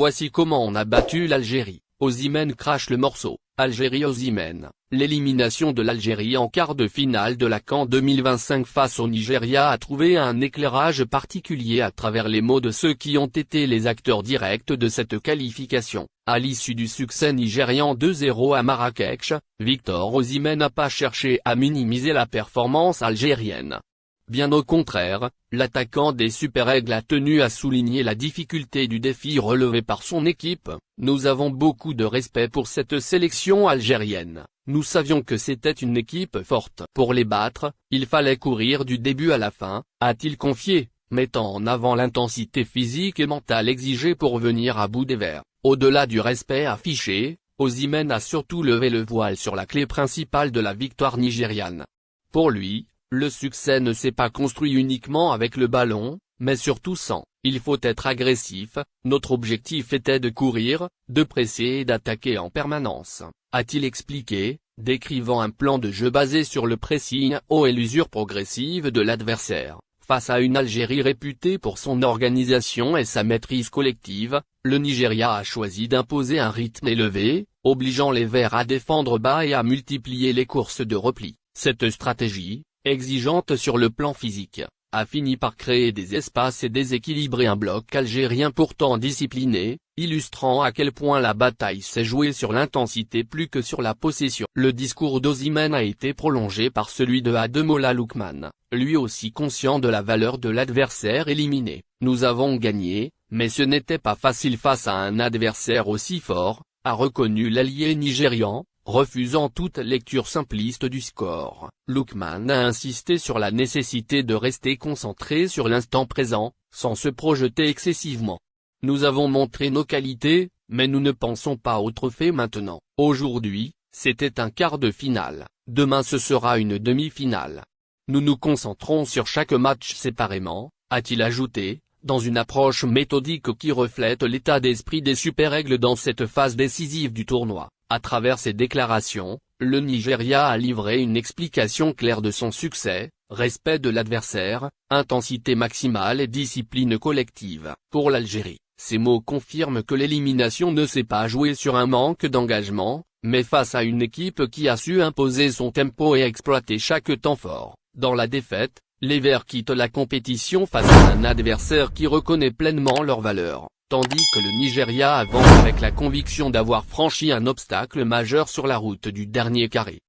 Voici comment on a battu l'Algérie. Osimhen crache le morceau. Algérie-Osimhen. L'élimination de l'Algérie en quart de finale de la CAN 2025 face au Nigeria a trouvé un éclairage particulier à travers les mots de ceux qui ont été les acteurs directs de cette qualification. À l'issue du succès nigérian 2-0 à Marrakech, Victor Osimhen n'a pas cherché à minimiser la performance algérienne. Bien au contraire, l'attaquant des Super Eagles a tenu à souligner la difficulté du défi relevé par son équipe. Nous avons beaucoup de respect pour cette sélection algérienne. Nous savions que c'était une équipe forte. Pour les battre, il fallait courir du début à la fin, a-t-il confié, mettant en avant l'intensité physique et mentale exigée pour venir à bout des Verts. Au-delà du respect affiché, Osimhen a surtout levé le voile sur la clé principale de la victoire nigériane. Pour lui, le succès ne s'est pas construit uniquement avec le ballon, mais surtout sans. Il faut être agressif, notre objectif était de courir, de presser et d'attaquer en permanence, a-t-il expliqué, décrivant un plan de jeu basé sur le pressing haut et l'usure progressive de l'adversaire. Face à une Algérie réputée pour son organisation et sa maîtrise collective, le Nigeria a choisi d'imposer un rythme élevé, obligeant les Verts à défendre bas et à multiplier les courses de repli. Cette stratégie, exigeante sur le plan physique, a fini par créer des espaces et déséquilibrer un bloc algérien pourtant discipliné, illustrant à quel point la bataille s'est jouée sur l'intensité plus que sur la possession. Le discours d'Osimhen a été prolongé par celui de Ademola Lookman, lui aussi conscient de la valeur de l'adversaire éliminé. Nous avons gagné, mais ce n'était pas facile face à un adversaire aussi fort, a reconnu l'allié nigérian, refusant toute lecture simpliste du score. Lookman a insisté sur la nécessité de rester concentré sur l'instant présent, sans se projeter excessivement. Nous avons montré nos qualités, mais nous ne pensons pas au trophée maintenant. Aujourd'hui, c'était un quart de finale, demain ce sera une demi-finale. Nous nous concentrons sur chaque match séparément, a-t-il ajouté, dans une approche méthodique qui reflète l'état d'esprit des Super Eagles dans cette phase décisive du tournoi. À travers ses déclarations, le Nigeria a livré une explication claire de son succès, respect de l'adversaire, intensité maximale et discipline collective. Pour l'Algérie, ces mots confirment que l'élimination ne s'est pas jouée sur un manque d'engagement, mais face à une équipe qui a su imposer son tempo et exploiter chaque temps fort. Dans la défaite, les Verts quittent la compétition face à un adversaire qui reconnaît pleinement leur valeur, tandis que le Nigeria avance avec la conviction d'avoir franchi un obstacle majeur sur la route du dernier carré.